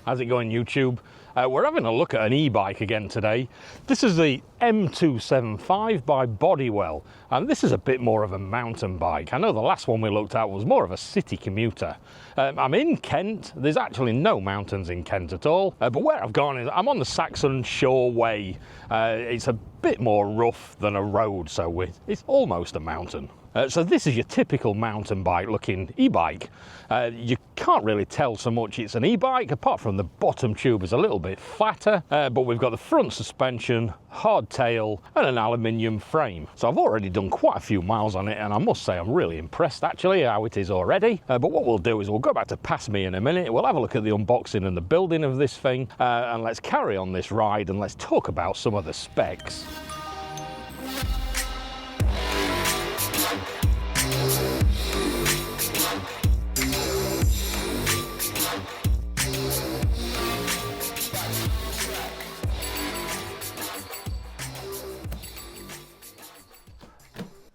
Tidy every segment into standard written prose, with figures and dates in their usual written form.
How's it going, YouTube? We're having a look at an e-bike again today. This is the M275 by Bodywel, and this is a bit more of a mountain bike. I know the last one we looked at was more of a city commuter. I'm in Kent. There's actually no mountains in Kent at all, but where I've gone is I'm on the Saxon Shore Way. It's a bit more rough than a road, so it's almost a mountain. So this is your typical mountain bike looking e-bike. You can't really tell so much it's an e-bike, apart from the bottom tube is a little bit flatter, but we've got the front suspension, hard tail and an aluminium frame. So I've already done quite a few miles on it, and I must say I'm really impressed actually how it is already. But what we'll do is we'll go back to Pass Me in a minute, we'll have a look at the unboxing and the building of this thing, and let's carry on this ride and let's talk about some of the specs.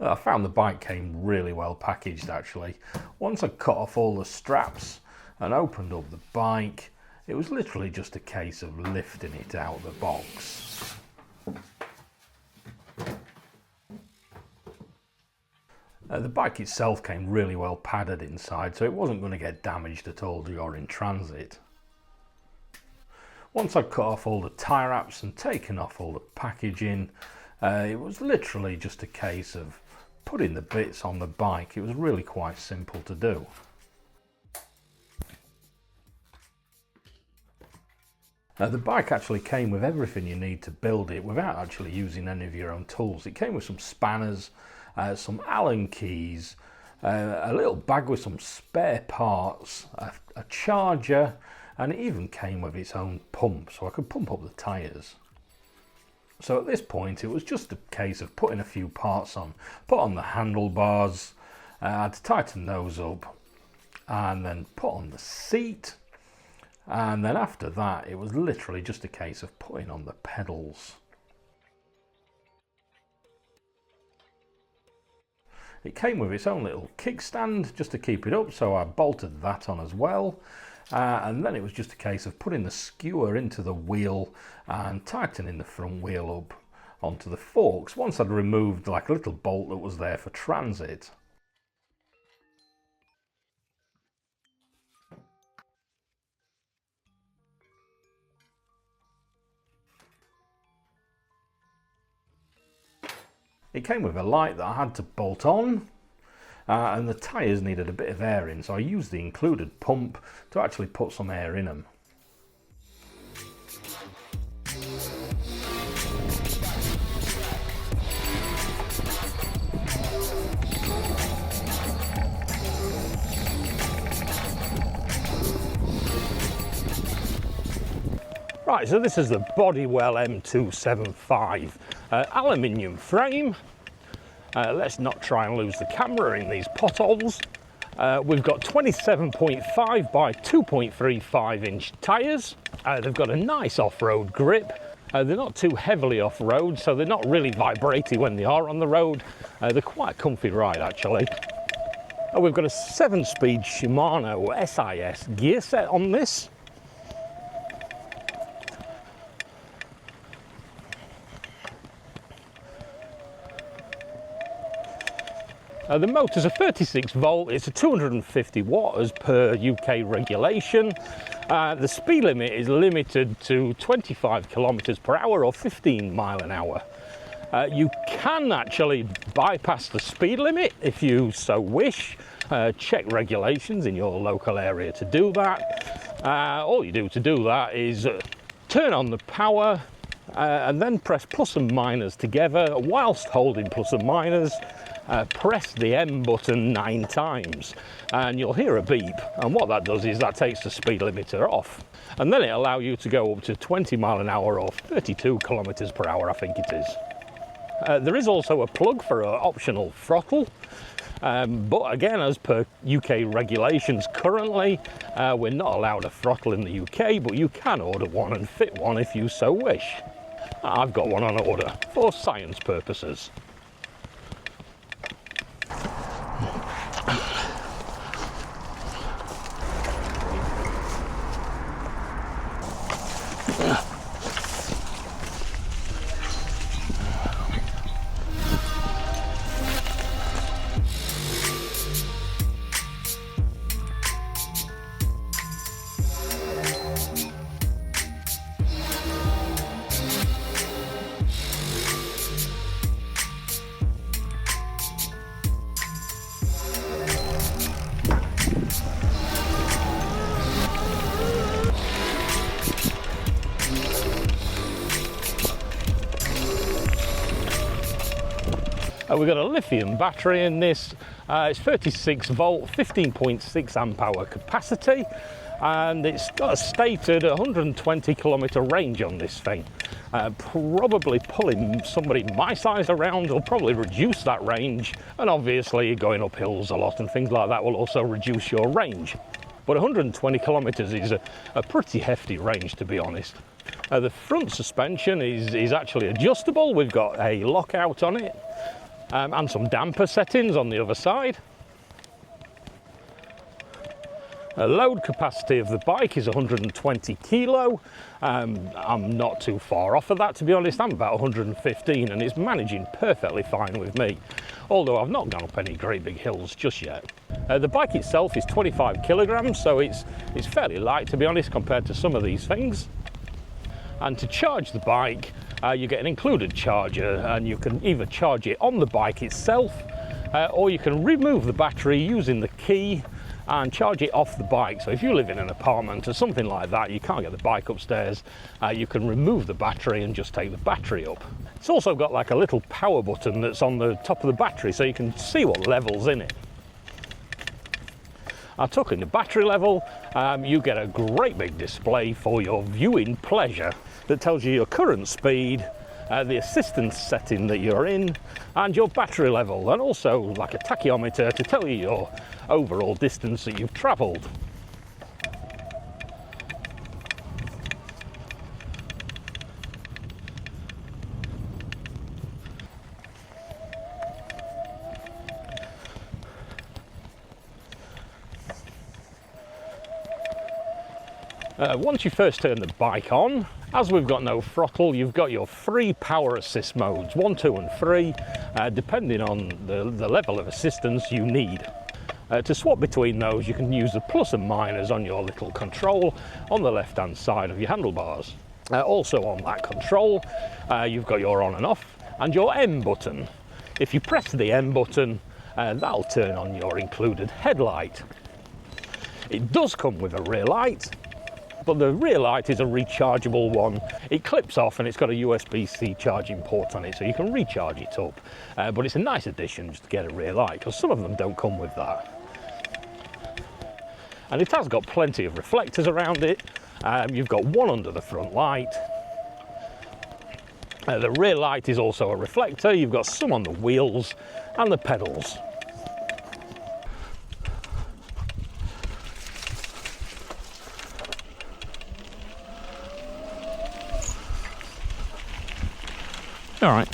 I found the bike came really well packaged actually. Once I cut off all the straps and opened up the bike, it was literally just a case of lifting it out of the box. The bike itself came really well padded inside, so it wasn't going to get damaged at all during transit. Once I cut off all the tie wraps and taken off all the packaging, it was literally just a case of putting the bits on the bike. It was really quite simple to do. The bike actually came with everything you need to build it without actually using any of your own tools. It came with some spanners, some Allen keys, a little bag with some spare parts, a charger, and it even came with its own pump, so I could pump up the tyres. So at this point it was just a case of putting a few parts on. Put on the handlebars, I had to tighten those up, and then put on the seat, and then after that it was literally just a case of putting on the pedals. It came with its own little kickstand just to keep it up, so I bolted that on as well. And then it was just a case of putting the skewer into the wheel and tightening the front wheel up onto the forks once I'd removed like a little bolt that was there for transit. It came with a light that I had to bolt on. And the tyres needed a bit of air in, so I used the included pump to actually put some air in them. Right, so this is the Bodywel M275 aluminium frame. Let's not try and lose the camera in these potholes. We've got 27.5 by 2.35 inch tyres. They've got a nice off-road grip. They're not too heavily off-road, so they're not really vibrating when they are on the road. They're quite a comfy ride actually. We've got a 7-speed Shimano SIS gear set on this. The motor's a 36 volt, it's a 250 watt as per UK regulation. The speed limit is limited to 25 kilometers per hour or 15 mile an hour. You can actually bypass the speed limit if you so wish. Check regulations in your local area to do that. All you do to do that is turn on the power and then press plus and minus together. Whilst holding plus and minus, press the M button 9 times and you'll hear a beep, and what that does is that takes the speed limiter off, and then it allows you to go up to 20 mile an hour or 32 kilometers per hour I think it is. There is also a plug for an optional throttle, but again, as per UK regulations currently, we're not allowed a throttle in the UK, but you can order one and fit one if you so wish. I've got one on order for science purposes. We've got a lithium battery in this. It's 36 volt, 15.6 amp hour capacity, and it's got a stated 120 kilometer range on this thing. Probably pulling somebody my size around will probably reduce that range, and obviously going up hills a lot and things like that will also reduce your range. But 120 kilometers is a pretty hefty range, to be honest. The front suspension is actually adjustable. We've got a lockout on it. And some damper settings on the other side. The load capacity of the bike is 120 kilo. I'm not too far off of that, to be honest. I'm about 115 and it's managing perfectly fine with me, although I've not gone up any great big hills just yet. The bike itself is 25 kilograms, so it's fairly light, to be honest, compared to some of these things. And to charge the bike, you get an included charger, and you can either charge it on the bike itself, or you can remove the battery using the key and charge it off the bike. So if you live in an apartment or something like that, you can't get the bike upstairs, you can remove the battery and just take the battery up. It's also got like a little power button that's on the top of the battery, so you can see what level's in it. I took in the battery level. You get a great big display for your viewing pleasure that tells you your current speed, the assistance setting that you're in, and your battery level, and also like a tachyometer to tell you your overall distance that you've travelled. Once you first turn the bike on, as we've got no throttle, you've got your 3 power assist modes, 1, 2 and 3, depending on the level of assistance you need. To swap between those, you can use the plus and minus on your little control on the left hand side of your handlebars. Also on that control, you've got your on and off and your M button. If you press the M button, that'll turn on your included headlight. It does come with a rear light, but the rear light is a rechargeable one. It clips off and it's got a USB-C charging port on it, so you can recharge it up. But it's a nice addition just to get a rear light, because some of them don't come with that. And it has got plenty of reflectors around it. You've got one under the front light. The rear light is also a reflector. You've got some on the wheels and the pedals. All right.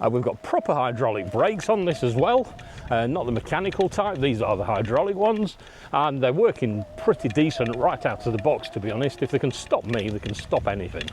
We've got proper hydraulic brakes on this as well, not the mechanical type, these are the hydraulic ones, and they're working pretty decent right out of the box, to be honest. If they can stop me, they can stop anything.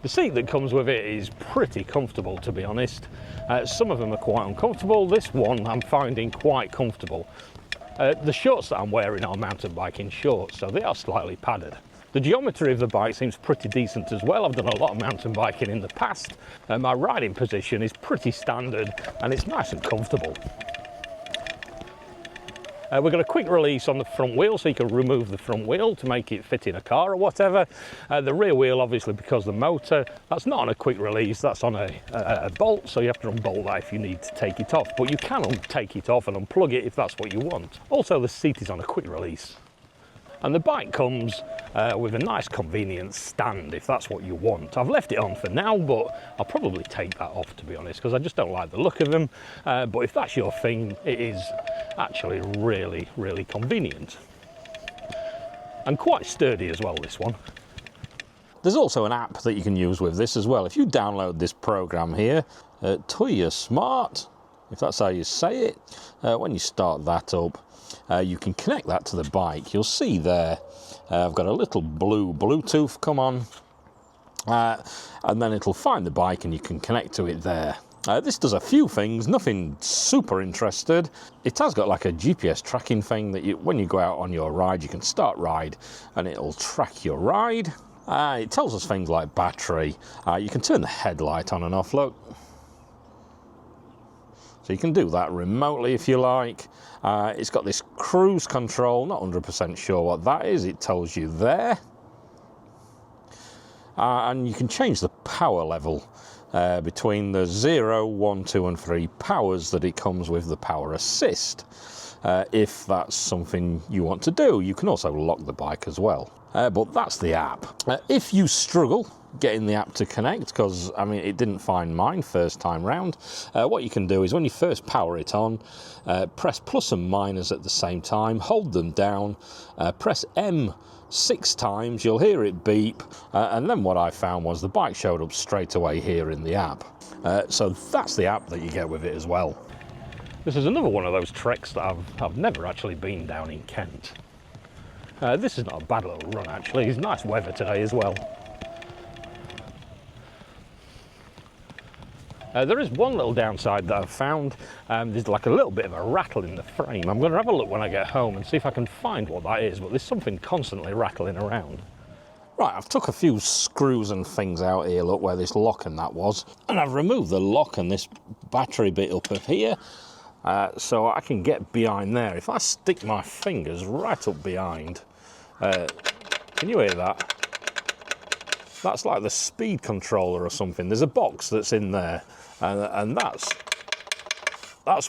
The seat that comes with it is pretty comfortable, to be honest. Some of them are quite uncomfortable. This one I'm finding quite comfortable. The shorts that I'm wearing are mountain biking shorts, so they are slightly padded. The geometry of the bike seems pretty decent as well. I've done a lot of mountain biking in the past. My riding position is pretty standard and it's nice and comfortable. We've got a quick release on the front wheel, so you can remove the front wheel to make it fit in a car or whatever. The rear wheel, obviously, because the motor, that's not on a quick release, that's on a bolt, so you have to unbolt that if you need to take it off. But you can take it off and unplug it if that's what you want. Also, the seat is on a quick release. And the bike comes with a nice convenient stand if that's what you want. I've left it on for now, but I'll probably take that off, to be honest, because I just don't like the look of them. But if that's your thing, it is actually really, really convenient. And quite sturdy as well, this one. There's also an app that you can use with this as well. If you download this program here, Tuya Smart, if that's how you say it, when you start that up, you can connect that to the bike. You'll see there, I've got a little blue Bluetooth come on, and then it'll find the bike and you can connect to it there. This does a few things, nothing super interested. It has got like a GPS tracking thing that when you go out on your ride, you can start ride and it'll track your ride. It tells us things like battery. You can turn the headlight on and off, look. So you can do that remotely if you like. It's got this cruise control, not 100% sure what that is, it tells you there. And you can change the power level between the 0, 1, 2 and 3 powers that it comes with the power assist. If that's something you want to do, you can also lock the bike as well. But that's the app. If you struggle getting the app to connect, because I mean it didn't find mine first time round, what you can do is when you first power it on, press plus and minus at the same time, hold them down, press M 6 times, you'll hear it beep, and then what I found was the bike showed up straight away here in the app. So that's the app that you get with it as well. This is another one of those treks that I've never actually been down in Kent. This is not a bad little run actually, it's nice weather today as well. There is one little downside that I've found. There's like a little bit of a rattle in the frame. I'm going to have a look when I get home and see if I can find what that is, but there's something constantly rattling around. Right, I've took a few screws and things out here, look where this lock and that was, and I've removed the lock and this battery bit up here, so I can get behind there. If I stick my fingers right up behind, can you hear that? That's like the speed controller or something. There's a box that's in there, and that's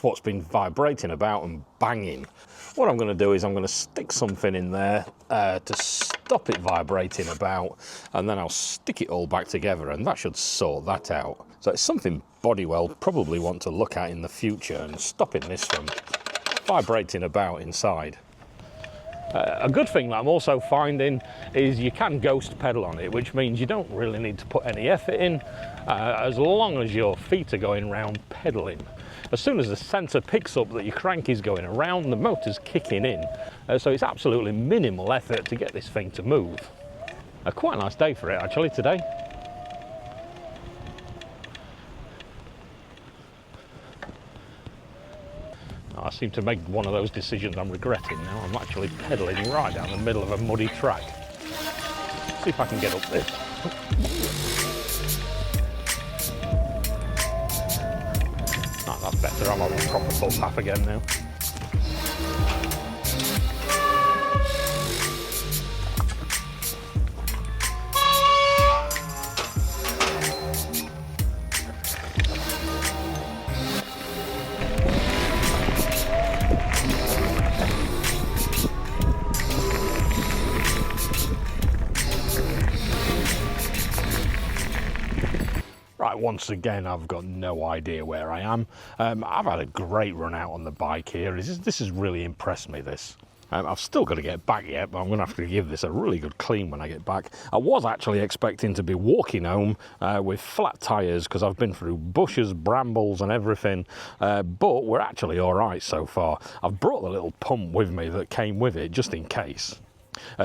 what's been vibrating about and banging. What I'm going to do is I'm going to stick something in there to stop it vibrating about, and then I'll stick it all back together, and that should sort that out. So it's something Bodywel probably want to look at in the future and stopping this from vibrating about inside. A good thing that I'm also finding is you can ghost pedal on it, which means you don't really need to put any effort in, as long as your feet are going around pedaling. As soon as the sensor picks up that your crank is going around, the motor's kicking in, so it's absolutely minimal effort to get this thing to move. Quite a nice day for it actually today. I seem to make one of those decisions I'm regretting now. I'm actually pedalling right down the middle of a muddy track. Let's see if I can get up this. Oh, that's better. I'm on a proper footpath again now. Right, once again, I've got no idea where I am. I've had a great run out on the bike here. This has really impressed me, this. I've still got to get back yet, but I'm going to have to give this a really good clean when I get back. I was actually expecting to be walking home with flat tyres because I've been through bushes, brambles and everything, but we're actually all right so far. I've brought the little pump with me that came with it just in case.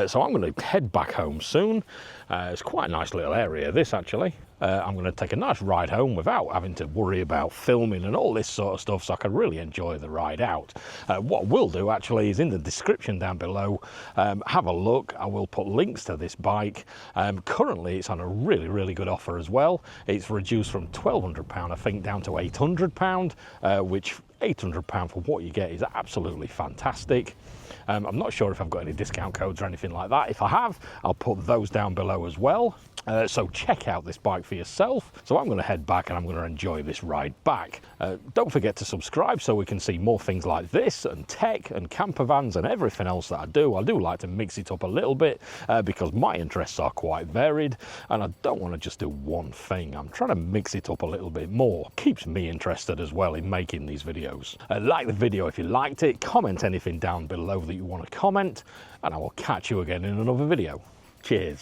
So I'm going to head back home soon. It's quite a nice little area, this actually. I'm going to take a nice ride home without having to worry about filming and all this sort of stuff, so I can really enjoy the ride out. What we'll do actually is in the description down below, have a look. I will put links to this bike. Currently it's on a really, really good offer as well. It's reduced from £1,200 I think down to £800, which £800 for what you get is absolutely fantastic. I'm not sure if I've got any discount codes or anything like that. If I have, I'll put those down below as well. So check out this bike for yourself. So I'm going to head back and I'm going to enjoy this ride back. Don't forget to subscribe so we can see more things like this and tech and camper vans and everything else that I do. I do like to mix it up a little bit because my interests are quite varied and I don't want to just do one thing. I'm trying to mix it up a little bit more. Keeps me interested as well in making these videos. Like the video if you liked it, comment anything down below that you want to comment, and I will catch you again in another video. Cheers.